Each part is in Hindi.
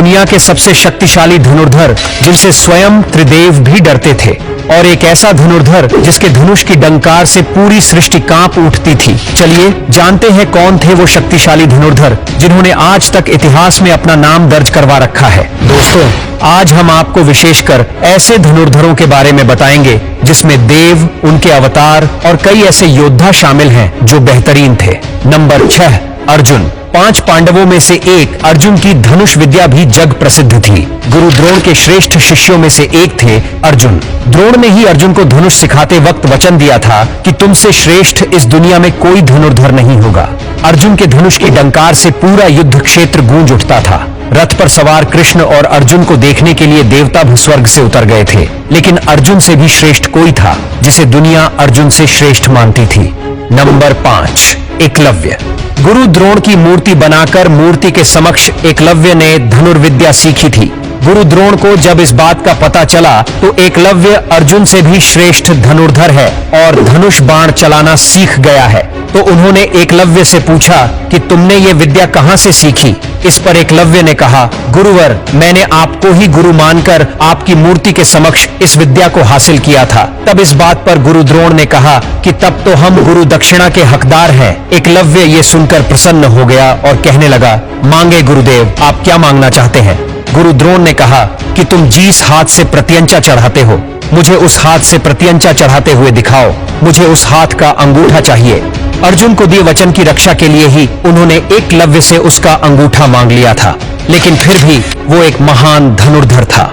दुनिया के सबसे शक्तिशाली धनुर्धर जिनसे स्वयं त्रिदेव भी डरते थे, और एक ऐसा धनुर्धर जिसके धनुष की डंकार से पूरी सृष्टि कांप उठती थी। चलिए जानते हैं कौन थे वो शक्तिशाली धनुर्धर जिन्होंने आज तक इतिहास में अपना नाम दर्ज करवा रखा है। दोस्तों, आज हम आपको विशेषकर ऐसे धनुर्धरों के बारे में बताएंगे जिसमें देव, उनके अवतार और कई ऐसे योद्धा शामिल हैं जो बेहतरीन थे। नंबर 6, अर्जुन। 5 पांडवों में से एक अर्जुन की धनुष विद्या भी जग प्रसिद्ध थी। गुरु द्रोण के श्रेष्ठ शिष्यों में से एक थे अर्जुन। द्रोण ने ही अर्जुन को धनुष सिखाते वक्त वचन दिया था कि तुमसे श्रेष्ठ इस दुनिया में कोई धनुर्धर नहीं होगा। अर्जुन के धनुष की डंकार से पूरा युद्ध क्षेत्र गूंज उठता था। रथ पर सवार कृष्ण और अर्जुन को देखने के लिए देवता भी स्वर्ग से उतर गए थे, लेकिन अर्जुन से भी श्रेष्ठ कोई था जिसे दुनिया अर्जुन से श्रेष्ठ मानती थी। नंबर 5, एकलव्य। गुरु द्रोण की मूर्ति बनाकर मूर्ति के समक्ष एकलव्य ने धनुर्विद्या सीखी थी। गुरु द्रोण को जब इस बात का पता चला तो एकलव्य अर्जुन से भी श्रेष्ठ धनुर्धर है और धनुष बाण चलाना सीख गया है, तो उन्होंने एकलव्य से पूछा कि तुमने ये विद्या कहां से सीखी। इस पर एकलव्य ने कहा, गुरुवर, मैंने आपको ही गुरु मानकर आपकी मूर्ति के समक्ष इस विद्या को हासिल किया था। तब इस बात पर गुरु द्रोण ने कहा कि तब तो हम गुरु दक्षिणा के हकदार हैं। एकलव्य ये सुनकर प्रसन्न हो गया और कहने लगा, मांगे गुरुदेव, आप क्या मांगना चाहते हैं। गुरु द्रोण ने कहा कि तुम जिस हाथ से प्रत्यंचा चढ़ाते हो, मुझे उस हाथ से प्रत्यंचा चढ़ाते हुए दिखाओ। मुझे उस हाथ का अंगूठा चाहिए। अर्जुन को दिए वचन की रक्षा के लिए ही उन्होंने एकलव्य से उसका अंगूठा मांग लिया था, लेकिन फिर भी वो एक महान धनुर्धर था।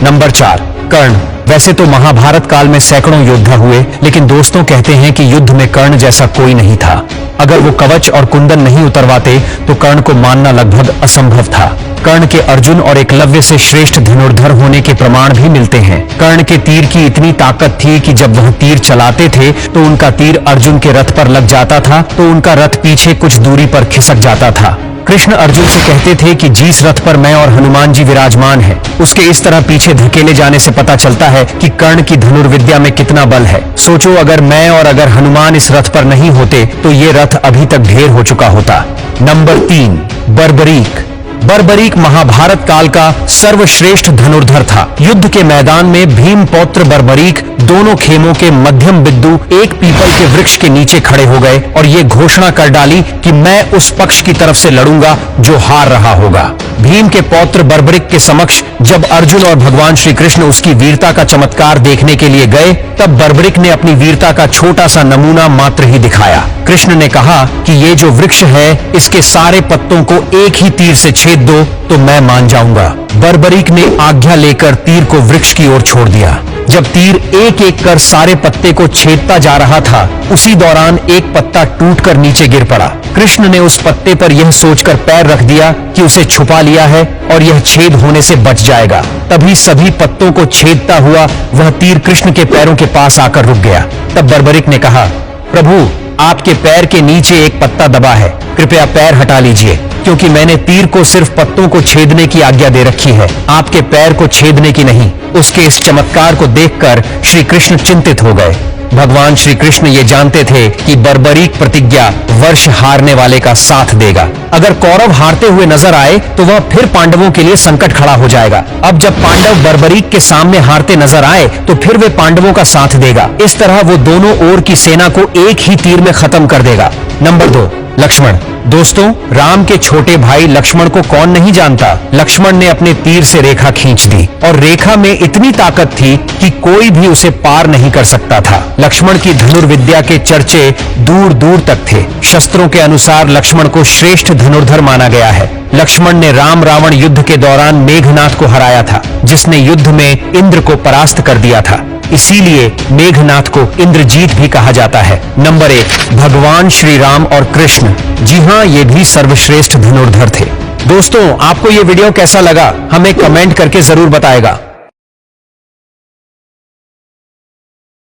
नंबर 4, कर्ण। वैसे तो महाभारत काल में सैकड़ों योद्धा हुए, लेकिन दोस्तों कहते हैं कि युद्ध में कर्ण जैसा कोई नहीं था। अगर वो कवच और कुंदन नहीं उतरवाते तो कर्ण को मानना लगभग असंभव था। कर्ण के अर्जुन और एकलव्य से श्रेष्ठ धनुर्धर होने के प्रमाण भी मिलते हैं। कर्ण के तीर की इतनी ताकत थी कि जब वह तीर चलाते थे तो उनका तीर अर्जुन के रथ पर लग जाता था तो उनका रथ पीछे कुछ दूरी पर खिसक जाता था। कृष्ण अर्जुन से कहते थे कि जिस रथ पर मैं और हनुमान जी विराजमान हैं, उसके इस तरह पीछे धकेले जाने से पता चलता है कि कर्ण की धनुर्विद्या में कितना बल है। सोचो, अगर मैं और अगर हनुमान इस रथ पर नहीं होते तो ये रथ अभी तक ढेर हो चुका होता। नंबर 3, बर्बरीक। बर्बरीक महाभारत काल का सर्वश्रेष्ठ धनुर्धर था। युद्ध के मैदान में भीम पौत्र बर्बरीक दोनों खेमों के मध्यम बिंदु एक पीपल के वृक्ष के नीचे खड़े हो गए और ये घोषणा कर डाली कि मैं उस पक्ष की तरफ से लड़ूंगा जो हार रहा होगा। भीम के पौत्र बर्बरीक के समक्ष जब अर्जुन और भगवान श्री कृष्ण उसकी वीरता का चमत्कार देखने के लिए गए, तब बर्बरीक ने अपनी वीरता का छोटा सा नमूना मात्र ही दिखाया। कृष्ण ने कहा कि ये जो वृक्ष है, इसके सारे पत्तों को एक ही तीर से छेद दो तो मैं मान जाऊंगा। बर्बरीक ने आज्ञा लेकर तीर को वृक्ष की ओर छोड़ दिया। जब तीर एक एक कर सारे पत्ते को छेदता जा रहा था, उसी दौरान एक पत्ता टूटकर नीचे गिर पड़ा। कृष्ण ने उस पत्ते पर यह सोचकर पैर रख दिया कि उसे छुपा लिया है और यह छेद होने से बच जाएगा। तभी सभी पत्तों को छेदता हुआ वह तीर कृष्ण के पैरों के पास आकर रुक गया। तब बर्बरीक ने कहा, प्रभु, आपके पैर के नीचे एक पत्ता दबा है, कृपया पैर हटा लीजिए, क्योंकि मैंने तीर को सिर्फ पत्तों को छेदने की आज्ञा दे रखी है, आपके पैर को छेदने की नहीं। उसके इस चमत्कार को देखकर श्री कृष्ण चिंतित हो गए। भगवान श्री कृष्ण ये जानते थे कि बर्बरीक प्रतिज्ञा वर्ष हारने वाले का साथ देगा। अगर कौरव हारते हुए नजर आए तो वह फिर पांडवों के लिए संकट खड़ा हो जाएगा। अब जब पांडव बर्बरीक के सामने हारते नजर आए तो फिर वे पांडवों का साथ देगा। इस तरह वो दोनों ओर की सेना को एक ही तीर में खत्म कर देगा। नंबर 2, लक्ष्मण। दोस्तों, राम के छोटे भाई लक्ष्मण को कौन नहीं जानता। लक्ष्मण ने अपने तीर से रेखा खींच दी और रेखा में इतनी ताकत थी कि कोई भी उसे पार नहीं कर सकता था। लक्ष्मण की धनुर्विद्या के चर्चे दूर दूर तक थे। शस्त्रों के अनुसार लक्ष्मण को श्रेष्ठ धनुर्धर माना गया है। लक्ष्मण ने राम रावण युद्ध के दौरान मेघनाथ को हराया था, जिसने युद्ध में इंद्र को परास्त कर दिया था। इसीलिए मेघनाथ को इंद्रजीत भी कहा जाता है। नंबर 1, भगवान श्री राम और कृष्ण। जी हाँ, ये भी सर्वश्रेष्ठ धनुर्धर थे। दोस्तों, आपको ये वीडियो कैसा लगा हमें कमेंट करके जरूर बताएगा।